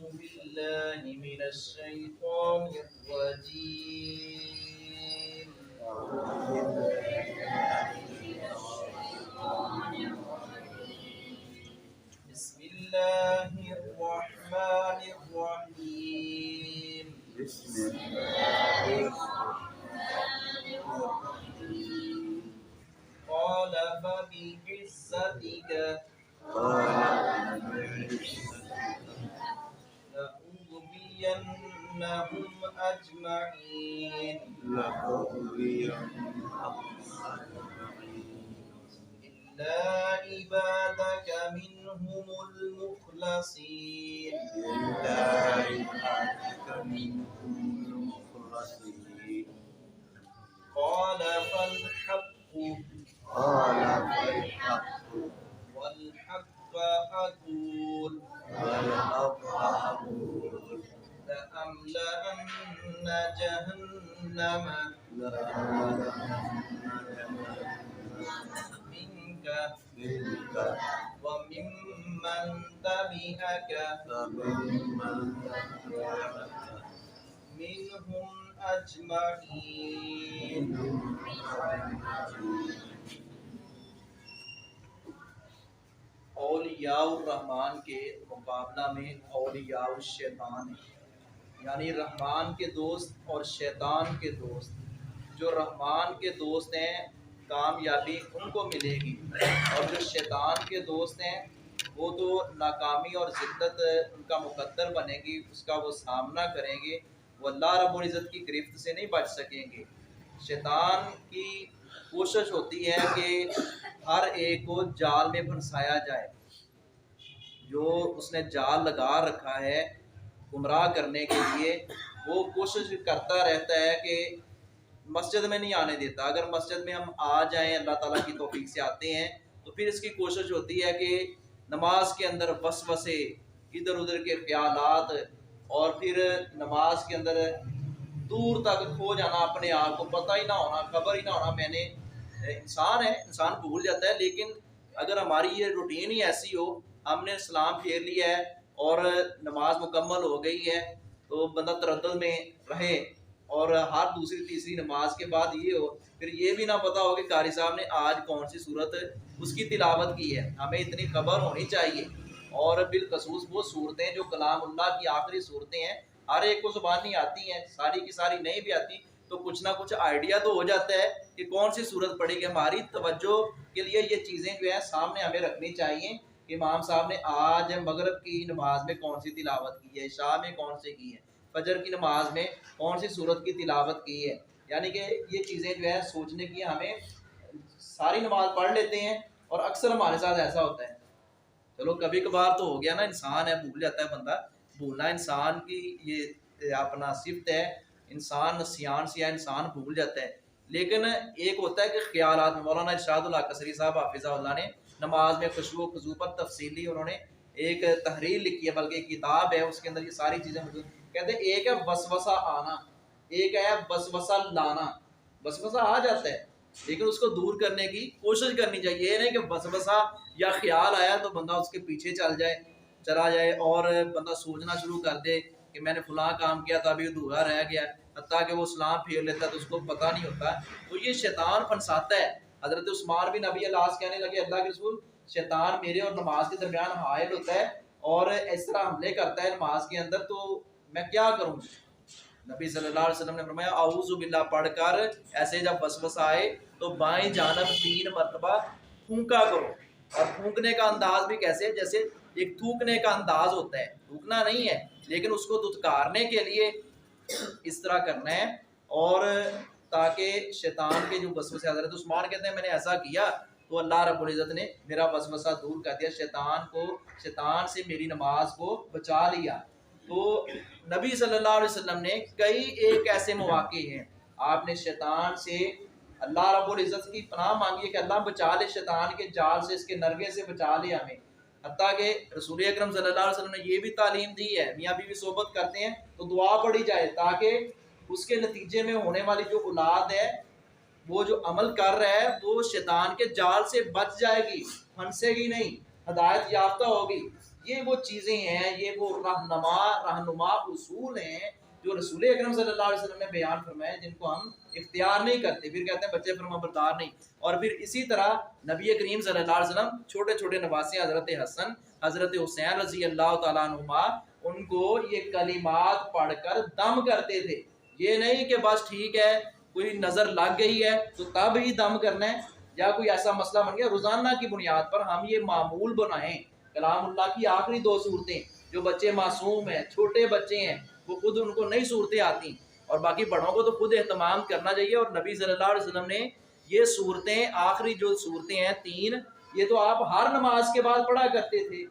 بالله من الشيطان الرجيم. بسم الله الرحمن الرحيم. قال فبعزتك لأغوينهم أجمعين إلا عبادك منهم المخلصين. قال فالحق والحق أقول لأملأن جهنم منك وممن تبعك منهم أجمعين. اولیاء الرحمن کے مقابلہ میں اولیاء الشیطان ہے، یعنی رحمان کے دوست اور شیطان کے دوست. جو رحمان کے دوست ہیں کامیابی ان کو ملے گی، اور جو شیطان کے دوست ہیں وہ تو ناکامی اور ذلت ان کا مقدر بنے گی، اس کا وہ سامنا کریں گے، وہ اللہ رب العزت کی گرفت سے نہیں بچ سکیں گے. شیطان کی کوشش ہوتی ہے کہ ہر ایک کو جال میں پھنسایا جائے. جو اس نے جال لگا رکھا ہے گمراہ کرنے کے لیے، وہ کوشش کرتا رہتا ہے کہ مسجد میں نہیں آنے دیتا. اگر مسجد میں ہم آ جائیں، اللہ تعالیٰ کی توفیق سے آتے ہیں، تو پھر اس کی کوشش ہوتی ہے کہ نماز کے اندر وسوسے، ادھر ادھر کے خیالات، اور پھر نماز کے اندر دور تک کھو جانا، اپنے آپ کو پتہ ہی نہ ہونا، خبر ہی نہ ہونا. میں نے انسان ہے، انسان بھول جاتا ہے، لیکن اگر ہماری یہ روٹین ہی ایسی ہو، ہم نے سلام پھیر لیا ہے اور نماز مکمل ہو گئی ہے، تو بندہ تردد میں رہے، اور ہر دوسری تیسری نماز کے بعد یہ ہو، پھر یہ بھی نہ پتا ہو کہ قاری صاحب نے آج کون سی صورت اس کی تلاوت کی ہے. ہمیں اتنی خبر ہونی چاہیے. اور بالخصوص وہ صورتیں جو کلام اللہ کی آخری صورتیں ہیں، ہر ایک کو زبان نہیں آتی ہیں، ساری کی ساری نہیں بھی آتی، تو کچھ نہ کچھ آئیڈیا تو ہو جاتا ہے کہ کون سی صورت پڑے گی. ہماری توجہ کے لیے یہ چیزیں جو ہیں سامنے ہمیں رکھنی چاہیے کہ امام صاحب نے آج مغرب کی نماز میں کون سی تلاوت کی ہے، عشاء میں کون سی کی ہے، فجر کی نماز میں کون سی صورت کی تلاوت کی ہے. یعنی کہ یہ چیزیں جو ہے سوچنے کی، ہمیں ساری نماز پڑھ لیتے ہیں اور اکثر ہمارے ساتھ ایسا ہوتا ہے. چلو کبھی کبھار تو ہو گیا نا، انسان ہے، بھول جاتا ہے بندہ. بھولنا انسان کی یہ اپنا صفت ہے، انسان نسیان سے انسان بھول جاتا ہے. لیکن ایک ہوتا ہے کہ خیالات میں مولانا ارشاد اللہ قصری صاحب حافظہ اللہ نے نماز میں خشوع و خضوع پر تفصیلی انہوں نے ایک تحریر لکھی ہے، بلکہ ایک کتاب ہے، اس کے اندر یہ ساری چیزیں موجود. کہتے ہیں ایک ہے وسوسہ آنا، ایک ہے وسوسہ لانا. وسوسہ آ جاتا ہے لیکن اس کو دور کرنے کی کوشش کرنی چاہیے. یہ نہیں کہ وسوسہ یا خیال آیا تو بندہ اس کے پیچھے چلا جائے اور بندہ سوچنا شروع کر دے کہ میں نے فلاں کام کیا تھا ابھی ادھورا رہ گیا، حتیٰ کہ وہ سلام پھیر لیتا ہے تو اس کو پتہ نہیں ہوتا. تو یہ شیطان پھنساتا ہے. حضرت عثمان بن نبی اللہ کہنے لگے اللہ کے رسول، شیطان میرے اور نماز کے درمیان حائل ہوتا ہے اور اس طرح حملے کرتا ہے نماز کے اندر، تو میں کیا کروں؟ نبی صلی اللہ علیہ وسلم نے فرمایا اعوذ باللہ پڑھ کر ایسے جب وسوسہ آئے تو بائیں جانب 3 مرتبہ پھونکا کرو. اور پھونکنے کا انداز بھی کیسے، جیسے ایک تھوکنے کا انداز ہوتا ہے، تھوکنا نہیں ہے لیکن اس کو دھتکارنے کے لیے اس طرح کرنا ہے، اور تاکہ شیطان کے جو وسوسے. حضرت عثمان کہتے ہیں میں نے ایسا کیا تو اللہ رب العزت نے میرا وسوسہ دور کر دیا، شیطان سے میری نماز کو بچا لیا. تو نبی صلی اللہ علیہ وسلم نے کئی ایک ایسے مواقع ہیں آپ نے شیطان سے اللہ رب العزت کی پناہ مانگی ہے کہ اللہ بچا لے شیطان کے جال سے، اس کے نرغے سے بچا لے ہمیں. حتیٰ کہ رسول اکرم صلی اللہ علیہ وسلم نے یہ بھی تعلیم دی ہے، میاں بیوی صحبت کرتے ہیں تو دعا پڑھی جائے تاکہ اس کے نتیجے میں ہونے والی جو اولاد ہے، وہ جو عمل کر رہا ہے وہ شیطان کے جال سے بچ جائے گی، پھنسے گی نہیں، ہدایت یافتہ ہوگی. یہ وہ چیزیں ہیں، یہ وہ رہنما اصول ہیں جو رسول اکرم صلی اللہ علیہ وسلم نے بیان فرمائے، جن کو ہم اختیار نہیں کرتے، پھر کہتے ہیں بچے فرما بردار نہیں۔ اور پھر اسی طرح نبی کریم صلی اللہ علیہ وسلم چھوٹے چھوٹے نواسے حضرت حسن حضرت حسین رضی اللہ تعالیٰ عنہما، ان کو یہ کلمات پڑھ کر دم کرتے تھے۔ یہ نہیں کہ بس ٹھیک ہے کوئی نظر لگ گئی ہے تو تب ہی دم کرنا ہے، یا کوئی ایسا مسئلہ بن گیا، روزانہ کی بنیاد پر ہم یہ معمول بنائیں۔ کلام اللہ کی آخری 2 صورتیں، جو بچے معصوم ہیں، چھوٹے بچے ہیں، وہ خود ان کو نہیں صورتیں آتی، اور باقی بڑوں کو تو خود اہتمام کرنا چاہیے۔ اور نبی صلی اللہ علیہ وسلم نے یہ صورتیں، آخری جو صورتیں ہیں 3، یہ تو آپ ہر نماز کے بعد پڑھا کرتے تھے۔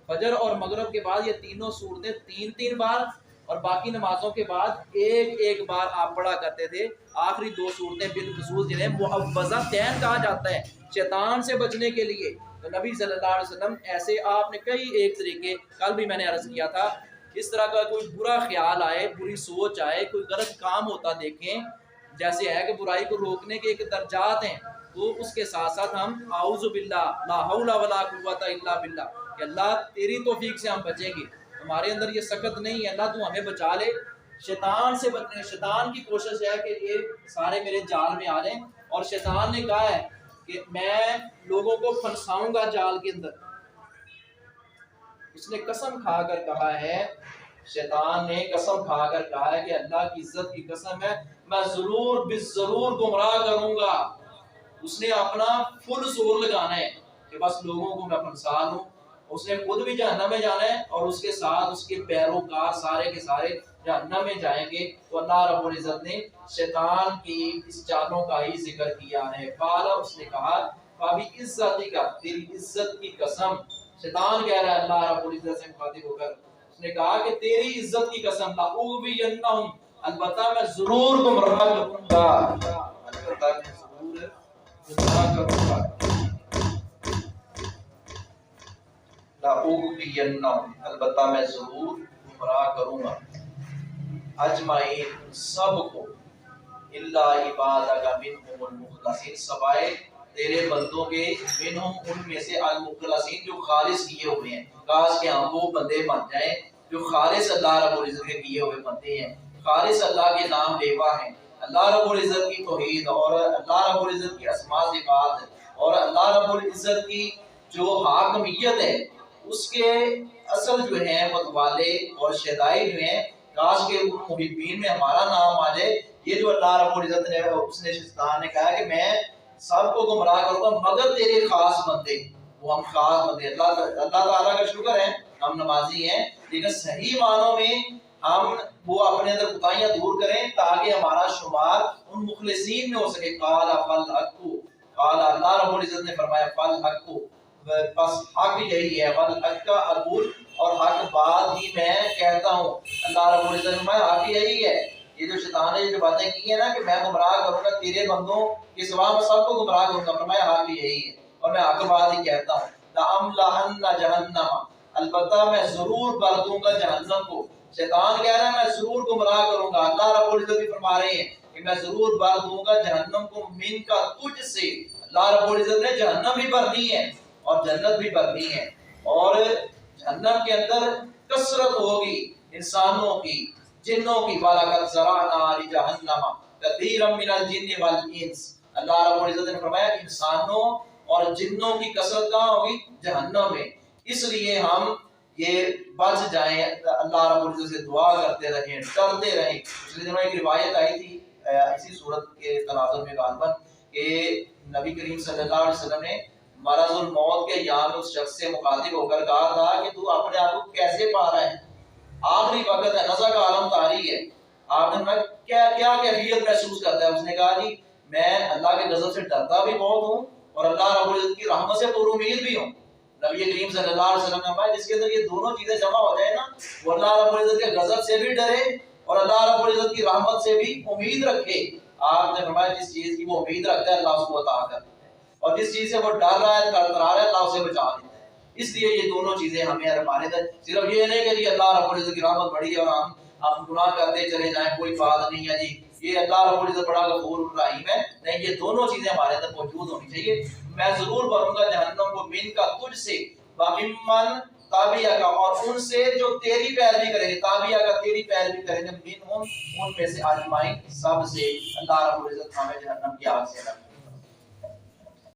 فجر اور مغرب کے بعد یہ تینوں صورتیں 3 بار، اور باقی نمازوں کے بعد ایک بار آپ پڑھا کرتے تھے۔ آخری 2 صورتیں بالخصوص جنہیں معوذتین کہا جاتا ہے، شیطان سے بچنے کے لیے، تو نبی صلی اللہ علیہ وسلم ایسے آپ نے کئی ایک طریقے، کل بھی میں نے عرض کیا تھا، اس طرح کا کوئی برا خیال آئے، بری سوچ آئے، کوئی غلط کام ہوتا دیکھیں، جیسے ہے کہ برائی کو روکنے کے ایک درجات ہیں، تو اس کے ساتھ ساتھ ہم اعوذ باللہ لا حول ولا قوت الا باللہ، کہ اللہ تیری توفیق سے ہم بچیں گے، ہمارے اندر یہ سخت نہیں ہے، اللہ تو ہمیں بچا لے۔ شیطان سے بچنے، شیطان کی کوشش ہے کہ یہ سارے میرے جال میں آ جائیں، اور شیطان نے کہا ہے کہ میں لوگوں کو پھنساؤں گا جال کے اندر۔ اس نے قسم کھا کر کہا ہے، شیطان نے قسم کھا کر کہا ہے کہ اللہ کی عزت کی قسم ہے میں ضرور بالضرور گمراہ کروں گا۔ اس نے اپنا فل زور لگانا ہے کہ بس لوگوں کو میں پھنسا لوں، اس نے خود بھی جہنم میں جانا ہے، اور اس کے ساتھ اس کے پیروکار سارے کے سارے جہنم میں جائیں گے۔ تو اللہ رب العزت نے شیطان کی اس چالوں کا ہی ذکر کیا ہے۔ قال، اس نے کہا، فابی عزتی کا، تیری عزت کی قسم، شیطان کہہ رہا ہے اللہ رب العزت سے مخاطب ہو کر، اس نے کہا کہ تیری عزت کی قسم، لأغوینہم، البتہ میں ضرور گمراہ کروں گا، البتہ میں ضرور گمراہ کروں گا، لأغوینہم، البتہ میں ضرور گمراہ کروں گا، اجمعین، سب کو، الا عبادک منہم المخلصین، سوائے تیرے بندوں کے، منہم ان میں سے، المخلصین جو خالص کیے ہوئے ہیں، کاش کہ ہم وہ بندے بن جائیں جو خالص اللہ رب العزت کے کیے ہوئے بندے ہیں، خالص اللہ کے نام لیوا ہیں، اللہ رب العزت کی توحید اور اللہ رب العزت کی اسماء صفات اور اللہ رب العزت کی جو حاکمیت ہے اس کے اصل جو ہیں متوالے اور شیدائی جو ہیں، کاش کہ ان محبین میں ہمارا نام آ جائے۔ یہ جو اللہ رب العزت نے، اس نے شیطان نے کہا کہ میں سب کو گمراہ کروں گا مگر تیرے خاص بندے، وہ ہم خاص بندے، اللہ تعالیٰ کا شکر ہے ہم نمازی ہیں، لیکن صحیح معنوں میں ہم وہ اپنے اندر کوتاہیاں دور کریں تاکہ ہمارا شمار ان مخلصین میں ہو سکے۔ قال فالحق، قال، اللہ رب العزت نے فرمایا، فالحق، بس حق یہی ہے، والحق کا اقول، اور حق بات ہی میں کہتا ہوں۔ اللہ رب العزت نے فرمایا حق یہی ہے۔ یہ جو شیطان نے جو باتیں کی ہیں نا کہ میں گمراہ کروں گا تیرے بندوں کے سوا، میں سب کو گمراہ کروں گا، فرمایا حق یہی ہے اور میں حق بات ہی کہتا ہوں۔ لَأَمْلَأَنَّ جَهَنَّمَ، البتہ میں ضرور بھر دوں گا جہنم کو۔ شیطان کہہ رہا ہے میں ضرور گمراہ کروں گا، اللہ رب العزت بھی فرما رہے ہیں کہ میں ضرور بھر دوں گا جہنم کو، من کا، تجھ سے۔ اللہ رب العزت نے جہنم بھی بھرنی ہے اور جنت بھی بھرنی ہے، اور جہنم کے اندر کثرت ہوگی انسانوں کی، جنوں کی، وَلَقَدْ ذَرَأْنَا لِجَهَنَّمَ كَثِيرًا مِنَ الْجِنِّ وَالْإِنسِ، اللہ رب العزت نے فرمایا انسانوں اور جنوں کی کثرت کہاں ہوگی؟ جہنم میں۔ اس لیے ہم یہ بچ جائیں، اللہ رب العزت سے دعا کرتے رہیں، ڈرتے رہیں۔ پچھلے دنوں ایک روایت آئی تھی اسی صورت کے تناظر میں غالباً، کہ نبی کریم صلی اللہ علیہ وسلم نے مرض الموت کے ایام اس شخص سے مخاطب ہو کر کہا تھا کہ تو اپنے آپ کو کیسے پا رہا ہے، آخری وقت ہے، نزع کا عالم طاری ہے، آپ نے کیا کیفیت محسوس کرتا ہے؟ اس نے کہا جی میں اللہ کے غضب سے ڈرتا بھی بہت ہوں اور اللہ رب العزت کی رحمت سے پر امید بھی ہوں۔ نبی کریم صلی اللہ علیہ وسلم نے فرمایا جس کے اندر یہ دونوں چیزیں جمع ہو جائے نا، وہ اللہ رب العزت کے غضب سے بھی ڈرے اور اللہ رب العزت کی رحمت سے بھی امید رکھے۔ آپ نے فرمایا جس چیز کی وہ امید رکھتا ہے اللہ اس کو عطا کرتا ہے، اور جس چیز سے وہ ڈر رہا ہے، تڑترا رہا ہے، اللہ اسے بچا لیتا ہے۔ اس لیے یہ دونوں چیزیں ہمیں ہمارے اندر، صرف یہ نہیں کہ جی اللہ رب العزت کی رحمت بڑی ہے اور ہم گناہ کرتے چلے جائیں، کوئی بات نہیں ہے جی یہ اللہ رب العزت بڑا غفور رحیم ہے، نہیں، یہ دونوں چیزیں ہمارے اندر موجود ہونی چاہیے۔ میں ضرور بھروں گا جہنم کو، من کا، تجھ سے، وَمِمَّنْ، تابعہ کا، اور ان سے جو تیری پیروی کریں گے، تابعہ کا تیری پیروی کریں گے، منہم ان میں سے اجمعین سب سے، اللہ رب العزت ہمیں جہنم کی آگ سے